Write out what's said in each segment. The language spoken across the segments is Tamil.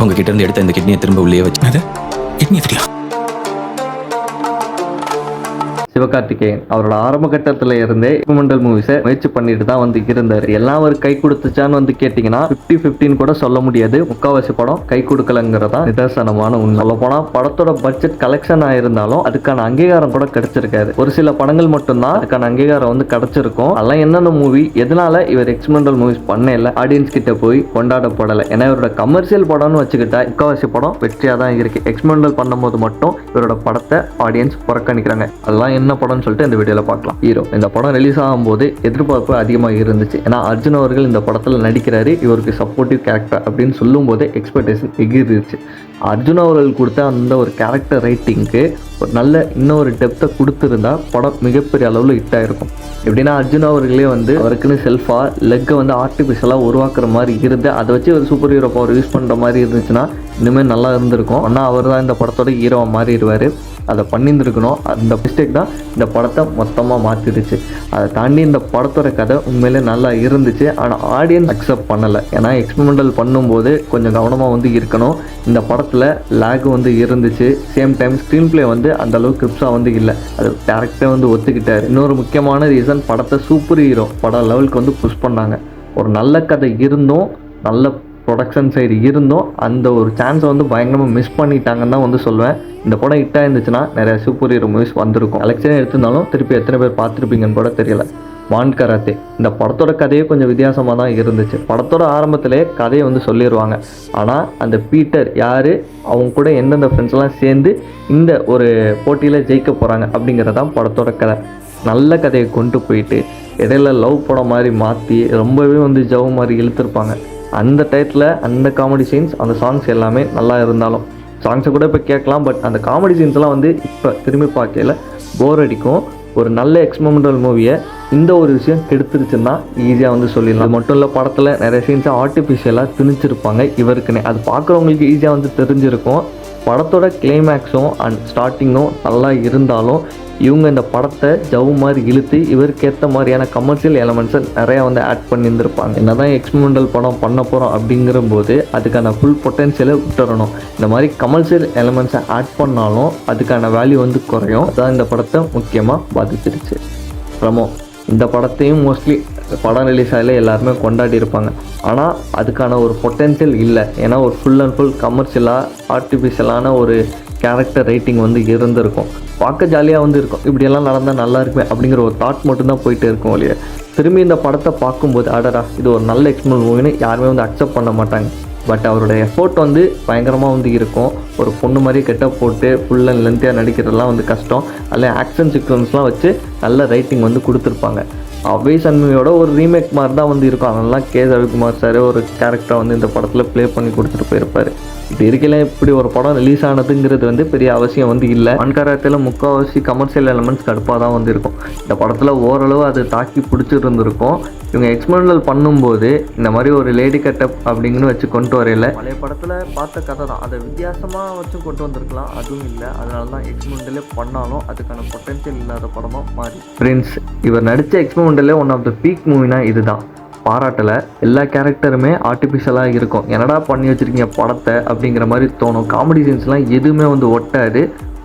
உங்ககிட்ட இருந்து எடுத்த இந்த கிட்னியை திரும்ப உள்ளே வச்சு கிட்னி தெரியா சிவகார்த்திகேயன் அவரோட ஆரம்ப கட்டத்தில் இருந்தே எக்ஸ்பெரிமெண்டல் மூவிஸை முயற்சி பண்ணிட்டு தான் வந்து இருந்தார். எல்லாம் ஒரு கை கொடுத்துச்சான்னு வந்து கேட்டிங்கன்னா 50-50 கூட சொல்ல முடியாது. முக்கால்வாசி படம் கை கொடுக்கலங்கிறதா நிதர்சனமான உண்மை. சொல்ல போனால் படத்தோட பட்ஜெட் கலெக்ஷன் ஆயிருந்தாலும் அதுக்கான அங்கீகாரம் கூட கிடைச்சிருக்காது. ஒரு சில படங்கள் மட்டும்தான் அதுக்கான அங்கீகாரம் வந்து கிடைச்சிருக்கும். அதெல்லாம் என்னென்ன மூவி, எதனால இவர் எக்ஸ்பெரிமெண்டல் மூவிஸ் பண்ணல, ஆடியன்ஸ் கிட்ட போய் கொண்டாடப்படலை. ஏன்னா இவரோட கமர்ஷியல் படம்னு வச்சுக்கிட்டா முக்கால்வாசி படம் வெற்றியாக தான் இருக்கு. எக்ஸ்பெரிமெண்டல் பண்ணும்போது மட்டும் இவரோட படத்தை ஆடியன்ஸ் புறக்கணிக்கிறாங்க. அதெல்லாம் என்ன படம்னு சொல்லிட்டு இந்த வீடியோல பார்க்கலாம். ஹீரோ இந்த படம் ரிலீஸ் ஆகும்போது எதிர்பார்ப்பு அதிகமாக இருந்துச்சு. ஏன்னா அர்ஜுன் அவர்கள் இந்த படத்தில் நடிக்கிறாரு, இவருக்கு சப்போர்ட்டிவ் கேரக்டர் அப்படின்னு சொல்லும் போதே எக்ஸ்பெக்டேஷன் எகிரிருச்சு. அர்ஜுன் அவர்கள் கொடுத்த அந்த ஒரு கேரக்டர் ரைட்டிங்க்கு ஒரு நல்ல இன்னொரு டெப்த்தை கொடுத்துருந்தா படம் மிகப்பெரிய அளவில் ஹிட் ஆகிருக்கும். எப்படின்னா அர்ஜுன் அவர்களே வந்து அவருக்குன்னு செல்ஃபாக லெக்கை வந்து ஆர்டிஃபிஷியலாக உருவாக்குற மாதிரி இருந்து அதை வச்சு ஒரு சூப்பர் ஹீரோ பவர் யூஸ் பண்ணுற மாதிரி இருந்துச்சுன்னா இனிமேல் நல்லா இருந்திருக்கும். ஆனால் அவர் தான் இந்த படத்தோட ஹீரோவை மாறிடுவார். அதை பண்ணியிருந்துருக்கணும். அந்த மிஸ்டேக் தான் இந்த படத்தை மொத்தமாக மாற்றிடுச்சு. அதை தாண்டி இந்த படத்தோட கதை உண்மையிலே நல்லா இருந்துச்சு. ஆனால் ஆடியன்ஸ் அக்செப்ட் பண்ணலை. ஏன்னா எக்ஸ்பெரிமெண்டல் பண்ணும்போது கொஞ்சம் கவனமாக வந்து இருக்கணும். இந்த படத்தில் லேக் வந்து இருந்துச்சு. சேம் டைம் ஸ்க்ரீன் பிளே வந்து அந்த அளவுக்கு கிரிப்ஸாக வந்து இல்லை. அது டேரக்டே வந்து ஒத்துக்கிட்டார். இன்னொரு முக்கியமான ரீசன் படத்தை சூப்பர் ஹீரோ படம் லெவலுக்கு வந்து புஷ் பண்ணாங்க. ஒரு நல்ல கதை இருந்தும் நல்ல ப்ரொடக்ஷன் சைடு இருந்தும் அந்த ஒரு சான்ஸை வந்து பயங்கரமாக மிஸ் பண்ணிட்டாங்கன்னு தான் வந்து சொல்லுவேன். இந்த படம் ஹிட்டாக இருந்துச்சுன்னா நிறைய சூப்பர் ஹீரோ மூவிஸ் வந்திருக்கும். கலெக்ஷனே எடுத்திருந்தாலும் திருப்பி எத்தனை பேர் பார்த்துருப்பீங்கன்னு கூட தெரியல. வான் கராத்தே இந்த படத்தோட கதையே கொஞ்சம் வித்தியாசமாக தான் இருந்துச்சு. படத்தோட ஆரம்பத்திலே கதையை வந்து சொல்லிடுவாங்க. ஆனால் அந்த பீட்டர் யார், அவங்க கூட எந்தெந்த ஃப்ரெண்ட்ஸ்லாம் சேர்ந்து இந்த ஒரு போட்டியில் ஜெயிக்க போகிறாங்க அப்படிங்கிறதான் படத்தோட கதை. நல்ல கதையை கொண்டு போயிட்டு இடையில லவ் படம் மாதிரி மாற்றி ரொம்பவே வந்து ஜவ் மாதிரி இழுத்துருப்பாங்க. அந்த டயத்தில் அந்த காமெடி சீன்ஸ், அந்த சாங்ஸ் எல்லாமே நல்லா இருந்தாலும் சாங்ஸை கூட இப்போ கேட்கலாம். பட் அந்த காமெடி சீன்ஸ்லாம் வந்து இப்போ திரும்பி பார்க்கல போர் அடிக்கும். ஒரு நல்ல எக்ஸ்பெரிமெண்டல் மூவியை இந்த ஒரு விஷயம் கெடுத்துருச்சுன்னா ஈஸியாக வந்து சொல்லிடலாம். அது மட்டும் இல்லை, படத்தில் நிறைய சீன்ஸை ஆர்டிஃபிஷியலாக திணிச்சிருப்பாங்க இவருக்குன்னு. அது பார்க்குறவங்களுக்கு ஈஸியாக வந்து தெரிஞ்சிருக்கும். படத்தோட கிளைமேக்ஸும் அண்ட் ஸ்டார்டிங்கும் நல்லா இருந்தாலும் இவங்க இந்த படத்தை ஜவு மாதிரி இழுத்து இவருக்கு ஏற்ற மாதிரியான கமர்ஷியல் எலமெண்ட்ஸை நிறையா வந்து ஆட் பண்ணியிருந்திருப்பாங்க. என்ன தான் எக்ஸ்பெரிமெண்டல் படம் பண்ண போகிறோம் அப்படிங்கிற போது அதுக்கான ஃபுல் பொட்டன்ஷியலை விட்டுறணும். இந்த மாதிரி கமர்ஷியல் எலமெண்ட்ஸை ஆட் பண்ணாலும் அதுக்கான வேல்யூ வந்து குறையும். அதான் இந்த படத்தை முக்கியமாக பாதிச்சிருச்சு. பிரமோ இந்த படத்தையும் மோஸ்ட்லி படம் ரிலீஸ் ஆகல எல்லாருமே கொண்டாடி இருப்பாங்க. ஆனால் அதுக்கான ஒரு பொட்டென்ஷியல் இல்லை. ஏன்னா ஒரு ஃபுல் அண்ட் ஃபுல் கமர்ஷியலாக ஆர்டிஃபிஷியலான ஒரு கேரக்டர் ரைட்டிங் வந்து இருந்திருக்கும். பார்க்க ஜாலியாக வந்து இருக்கும். இப்படியெல்லாம் நடந்தால் நல்லா இருக்குமே அப்படிங்கிற ஒரு தாட் மட்டும்தான் போயிட்டு இருக்கும் இல்லையா. திரும்பி இந்த படத்தை பார்க்கும்போது அடடா இது ஒரு நல்ல எக்ஸ்பெரிமெண்டல் மூவின்னு யாருமே வந்து அக்செப்ட் பண்ண மாட்டாங்க. பட் அவருடைய எஃபோர்ட் வந்து பயங்கரமாக வந்து இருக்கும். ஒரு பொண்ணு மாதிரி கெட்டப் போட்டு ஃபுல் அண்ட் லென்த்தியாக நடிக்கிறதுலாம் வந்து கஷ்டம். அதில் ஆக்ஷன் சீக்வன்ஸ்லாம் வச்சு நல்ல ரைட்டிங் வந்து கொடுத்துருப்பாங்க. அவ்வை சண்முகியோட ஒரு ரீமேக் மாதிரி தான் வந்து இருக்கும். அதெல்லாம் கே ரவிக்குமார் சார் ஒரு கேரக்டரை வந்து இந்த படத்தில் ப்ளே பண்ணி கொடுத்துட்டு போயிருப்பார். இப்படி இருக்கல இப்படி ஒரு படம் ரிலீஸ் ஆனதுங்கிறது வந்து பெரிய அவசியம் வந்து இல்லை. வான்கராத்தில் முக்கால்வாசி கமர்ஷியல் எலமெண்ட்ஸ் கடுப்பாக தான் வந்து இருக்கும். இந்த படத்தில் ஓரளவு அது தாக்கி பிடிச்சிருந்துருக்கும். இவங்க எக்ஸ்பெரிமெண்டல் பண்ணும்போது இந்த மாதிரி ஒரு லேடி கட்டப் அப்படிங்கன்னு வச்சு கொண்டு வரையில பழைய படத்தில் பார்த்த கதை தான் அதை வித்தியாசமாக வச்சு கொண்டு வந்திருக்கலாம். அதுவும் இல்லை. அதனால தான் எக்ஸ்பெரிமெண்டலே பண்ணாலும் அதுக்கான பொட்டன்ஷியல் இல்லாத படமாக மாறி. ஃப்ரெண்ட்ஸ் இவர் நடித்த எக்ஸ்பெரிமெண்டலே ஒன் ஆஃப் த பீக் மூவினா இதுதான். பாராட்டலை. எல்லா கேரக்டருமே ஆர்டிஃபிஷியலாக இருக்கும். என்னடா பண்ணி வச்சுருக்கீங்க படத்தை அப்படிங்கிற மாதிரி தோணும். காமெடி சீன்ஸ்லாம் எதுவுமே வந்து ஒட்டாது.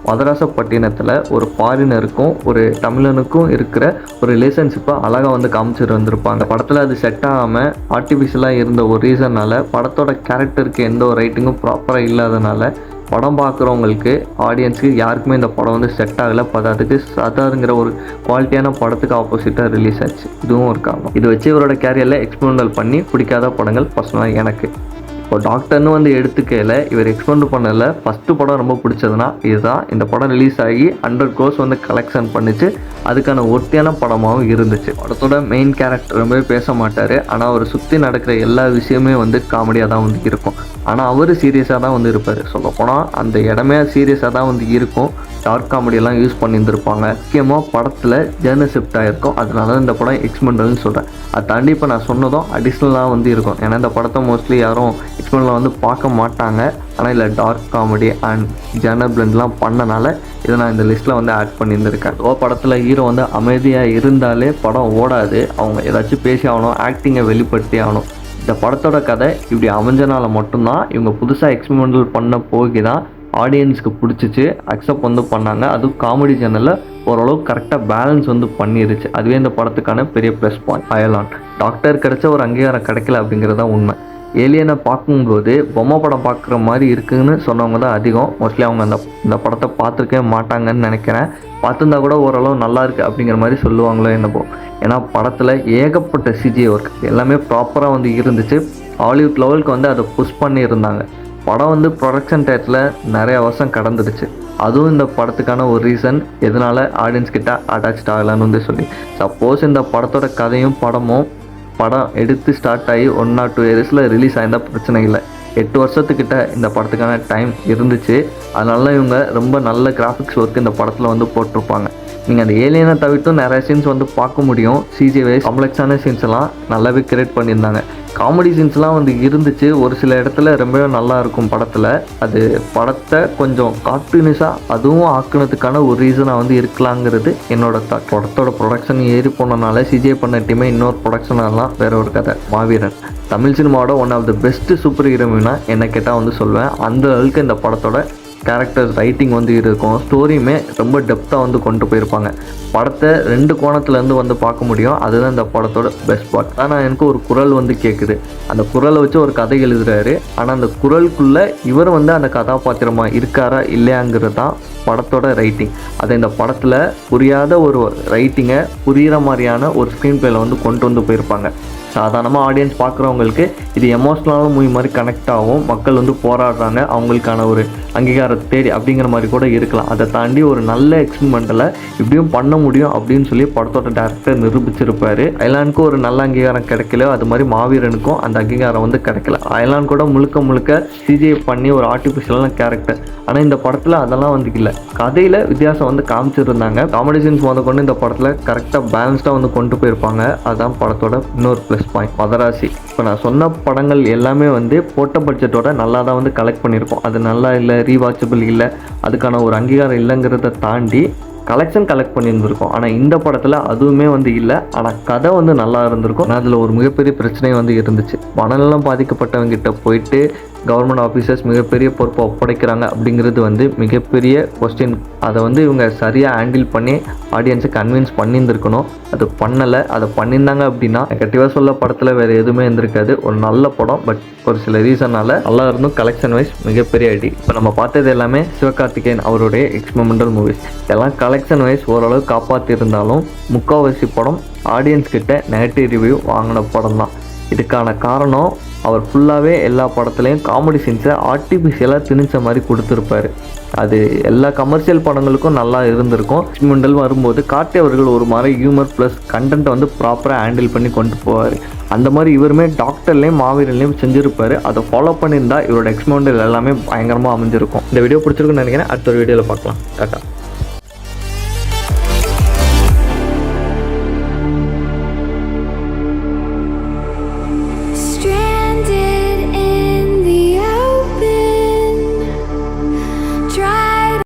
மதராசப்பட்டினத்தில் ஒரு ஃபாரினருக்கும் ஒரு தமிழனுக்கும் இருக்கிற ஒரு ரிலேஷன்ஷிப்பை அழகாக வந்து காமிச்சிட்டு வந்திருப்பாங்க. படத்தில் அது செட் ஆகாமல் ஆர்டிஃபிஷியலாக இருந்த ஒரு ரீசனால் படத்தோட கேரக்டருக்கு எந்த ஒரு ரைட்டிங்கும் ப்ராப்பராக இல்லாதனால படம் பார்க்குறவங்களுக்கு ஆடியன்ஸுக்கு யாருக்குமே இந்த படம் வந்து செட் ஆகலை. அதுக்கு சதாருங்கிற ஒரு குவாலிட்டியான படத்துக்கு ஆப்போசிட்டாக ரிலீஸ் ஆச்சு. இதுவும் ஒரு காரணம். இது வச்சு இவரோட கேரியரில் எக்ஸ்பெரிமெண்டல் பண்ணி பிடிக்காத படங்கள் பர்சனலாக எனக்கு. இப்போ டாக்டர்னு வந்து எடுத்துக்கையில் இவர் எக்ஸ்பெரிமெண்ட் பண்ணதில் ஃபஸ்ட்டு படம் ரொம்ப பிடிச்சதுன்னா இதுதான். இந்த படம் ரிலீஸ் ஆகி 100 crores வந்து கலெக்ஷன் பண்ணிச்சு. அதுக்கான ஒர்த்தியான படமாகவும் இருந்துச்சு. படத்தோட மெயின் கேரக்டர் ரொம்பவே பேச மாட்டார். ஆனால் அவர் சுற்றி நடக்கிற எல்லா விஷயமே வந்து காமெடியாக தான் வந்து இருக்கும். ஆனால் அவர் சீரியஸாக தான் வந்து இருப்பார். சொல்லப்போனால் அந்த இடமே சீரியஸாக தான் வந்து இருக்கும். டார்க் காமெடியெல்லாம் யூஸ் பண்ணியிருந்திருப்பாங்க. முக்கியமாக படத்தில் ஜேர்னல் ஷிஃப்ட் ஆகிருக்கும். அதனால தான் இந்த படம் எக்ஸ்பெரிமெண்டல்னு சொல்கிறேன். அதை தாண்டி இப்போ நான் சொன்னதும் அடிஷ்னலாக வந்து இருக்கும். ஏன்னா இந்த படத்தை மோஸ்ட்லி யாரும் எக்ஸ்பெரிமெண்டல் வந்து பார்க்க மாட்டாங்க. ஆனால் இல்லை டார்க் காமெடி அண்ட் ஜேர்னல் பிளண்ட்லாம் பண்ணனால இதை நான் இந்த லிஸ்ட்டில் வந்து ஆட் பண்ணியிருந்திருக்கேன். படத்தில் ஹீரோ வந்து அமைதியாக இருந்தாலே படம் ஓடாது. அவங்க ஏதாச்சும் பேசி ஆகணும், ஆக்டிங்கை வெளிப்படுத்தி ஆகணும். இந்த படத்தோட கதை இப்படி அமைஞ்சனால மட்டும்தான் இவங்க புதுசாக எக்ஸ்பெரிமெண்டல் பண்ண போகி தான் ஆடியன்ஸ்க்கு பிடிச்சிச்சு, அக்செப்ட் வந்து பண்ணாங்க. அதுவும் காமெடி சேனலில் ஓரளவு கரெக்டாக பேலன்ஸ் வந்து பண்ணிருச்சு. அதுவே இந்த படத்துக்கான பெரிய ப்ளஸ் பாயிண்ட். அயலான் டாக்டர் கிடைச்ச ஒரு அங்கீகாரம் கிடைக்கல அப்படிங்கிறது தான் உண்மை. ஏலியனை பார்க்கும்போது பொம்மை படம் பார்க்குற மாதிரி இருக்குதுன்னு சொன்னவங்க தான் அதிகம். மோஸ்ட்லி அவங்க இந்த படத்தை பார்த்துருக்கவே மாட்டாங்கன்னு நினைக்கிறேன். பார்த்துருந்தா கூட ஓரளவு நல்லா இருக்குது அப்படிங்கிற மாதிரி சொல்லுவாங்களோ என்னப்போ. ஏன்னா படத்தில் ஏகப்பட்ட சிஜி ஒர்க் எல்லாமே ப்ராப்பராக வந்து இருந்துச்சு. ஹாலிவுட் லெவலுக்கு வந்து அதை புஷ் பண்ணியிருந்தாங்க. படம் வந்து ப்ரொடக்ஷன் டயத்தில் நிறைய வருஷம் கடந்துடுச்சு. அதுவும் இந்த படத்துக்கான ஒரு ரீசன் எதனால் ஆடியன்ஸ் கிட்ட அட்டாச் ஆகலான்னு வந்து சொல்லி. சப்போஸ் இந்த படத்தோட கதையும் படம் எடுத்து ஸ்டார்ட் ஆகி 1 or 2 இயர்ஸில் ரிலீஸ் ஆயிருந்தால் பிரச்சனை இல்லை. 8 வருஷத்துக்கிட்ட இந்த படத்துக்கான டைம் இருந்துச்சு. அதனால இவங்க ரொம்ப நல்ல கிராஃபிக்ஸ் ஒர்க் இந்த படத்தில் வந்து போட்டிருப்பாங்க. நீங்கள் அந்த ஏலியனை தவிர்த்தும் நிறைய சீன்ஸ் வந்து பார்க்க முடியும். சிஜி வைஸ் காம்ப்ளெக்ஸான சீன்ஸ் எல்லாம் நல்லாவே கிரியேட் பண்ணியிருந்தாங்க. காமெடி சீன்ஸ்லாம் வந்து இருந்துச்சு. ஒரு சில இடத்துல ரொம்பவே நல்லா இருக்கும் படத்தில். அது படத்தை கொஞ்சம் கார்ட்டூனிஸாக அதுவும் ஆக்குனதுக்கான ஒரு ரீசனாக வந்து இருக்கலாங்கிறது என்னோட தாட். படத்தோட ப்ரொடக்ஷன் ஏறி போனனால சிஜிஐ பண்ண டீமே இன்னொரு ப்ரொடக்ஷனெல்லாம் வேற ஒரு கதை. மாவீரன் தமிழ் சினிமாவோட one of the best super ஹீரோயினா என்ன கேட்டால் வந்து சொல்லுவேன். அந்த அளவுக்கு இந்த படத்தோட கேரக்டர்ஸ் ரைட்டிங் வந்து இருக்கும். ஸ்டோரியுமே ரொம்ப டெப்த்தாக வந்து கொண்டு போயிருப்பாங்க. படத்தை 2 கோணத்துலேருந்து வந்து பார்க்க முடியும். அதுதான் இந்த படத்தோட பெஸ்ட் பார்ட். ஆனால் எனக்கு ஒரு குரல் வந்து கேட்குது. அந்த குரலை வச்சு ஒரு கதை எழுதுறாரு. ஆனால் அந்த குரலுக்குள்ளே இவர் வந்து அந்த கதாபாத்திரமாக இருக்காரா இல்லையாங்கிறது தான் படத்தோட ரைட்டிங். அதை இந்த படத்தில் புரியாத ஒரு ரைட்டிங்கை புரிகிற மாதிரியான ஒரு ஸ்க்ரீன் பிளேயில் வந்து கொண்டு வந்து போயிருப்பாங்க. சாதாரணமாக ஆடியன்ஸ் பார்க்குறவங்களுக்கு இது எமோஷ்னலான மூவி மாதிரி கனெக்ட் ஆகும். மக்கள் வந்து போராடுறாங்க அவங்களுக்கான ஒரு அங்கீகாரத்தை தேடி அப்படிங்கிற மாதிரி கூட இருக்கலாம். அதை தாண்டி ஒரு நல்ல எக்ஸ்பெரிமெண்ட்டில் இப்படியும் பண்ண முடியும் அப்படின்னு சொல்லி படத்தோட டேரக்டர் நிரூபிச்சிருப்பார். அயலானுக்கு ஒரு நல்ல அங்கீகாரம் கிடைக்கல, அது மாதிரி மாவீரனுக்கும் அந்த அங்கீகாரம் வந்து கிடைக்கல. அயலான் கூட முழுக்க சிஜிஐ பண்ணி ஒரு ஆர்டிஃபிஷியலான கேரக்டர். ஆனால் இந்த படத்தில் அதெல்லாம் வந்து இல்லை. கதையில் வித்தியாசம் வந்து காமிச்சிருந்தாங்க. காமெடி சீன்ஸ் கொண்டு இந்த படத்தில் கரெக்டாக பேலன்ஸ்டாக வந்து கொண்டு போயிருப்பாங்க. அதுதான் படத்தோட இன்னொரு ப்ளஸ் பாயிண்ட். மதராசி இப்போ நான் சொன்ன படங்கள் எல்லாமே வந்து போட்ட பட்ஜெட்டோட நல்லா தான் வந்து கலெக்ட் பண்ணியிருப்போம். அது நல்லா இல்லை, ரீவாச்சபிள் இல்லை, அதுக்கான ஒரு அங்கீகாரம் இல்லைங்கிறத தாண்டி கலெக்ஷன் கலெக்ட் பண்ணியிருந்திருக்கோம். ஆனால் இந்த படத்தில் அதுவுமே வந்து இல்லை. ஆனால் கதை வந்து நல்லா இருந்திருக்கும். ஆனால் அதில் ஒரு மிகப்பெரிய பிரச்சனை வந்து இருந்துச்சு. மனநலம் பாதிக்கப்பட்டவங்கிட்ட போயிட்டு கவர்மெண்ட் ஆஃபீஸர்ஸ் மிகப்பெரிய பொறுப்பை ஒப்படைக்கிறாங்க அப்படிங்கிறது வந்து மிகப்பெரிய கொஸ்டின். அதை வந்து இவங்க சரியாக ஹேண்டில் பண்ணி ஆடியன்ஸை கன்வின்ஸ் பண்ணியிருந்துருக்கணும். அது பண்ணலை. அதை பண்ணியிருந்தாங்க அப்படின்னா நெகட்டிவாக சொல்ல படத்தில் வேறு எதுவுமே இருந்திருக்காது. ஒரு நல்ல படம். பட் ஒரு சில ரீசனால் நல்லா இருந்தும் கலெக்ஷன் வைஸ் மிகப்பெரிய அடி. இப்போ நம்ம பார்த்தது எல்லாமே சிவகார்த்திகேயன் அவருடைய எக்ஸ்பெரிமெண்டல் மூவிஸ். எல்லாம் கலெக்ஷன் வைஸ் ஓரளவு காப்பாற்றிருந்தாலும் முக்கால்வாசி படம் ஆடியன்ஸ் கிட்ட நெகட்டிவ் ரிவ்யூ வாங்கின படம் தான். இதுக்கான காரணம் அவர் ஃபுல்லாகவே எல்லா படத்துலையும் காமெடி சீன்ஸை ஆர்டிஃபிஷியலாக திணிச்ச மாதிரி கொடுத்துருப்பாரு. அது எல்லா கமர்ஷியல் படங்களுக்கும் நல்லா இருந்திருக்கும். எக்ஸ்பெரிமெண்டல் வரும்போது கார்த்தி அவர்கள் ஒரு மாதிரி ஹியூமர் ப்ளஸ் கண்டென்ட்டை வந்து ப்ராப்பராக ஹேண்டில் பண்ணி கொண்டு போவார். அந்த மாதிரி இவருமே டாக்டர்லேயும் மாவீரன்லேயும் செஞ்சுருப்பார். அதை ஃபாலோ பண்ணியிருந்தால் இவரோட எக்ஸ்பெரிமெண்டல் எல்லாமே பயங்கரமாக அமைஞ்சிருக்கும். இந்த வீடியோ பிடிச்சிருக்குன்னு நினைக்கிறேன். அடுத்த ஒரு வீடியோவில் பார்க்கலாம். டாட்டா.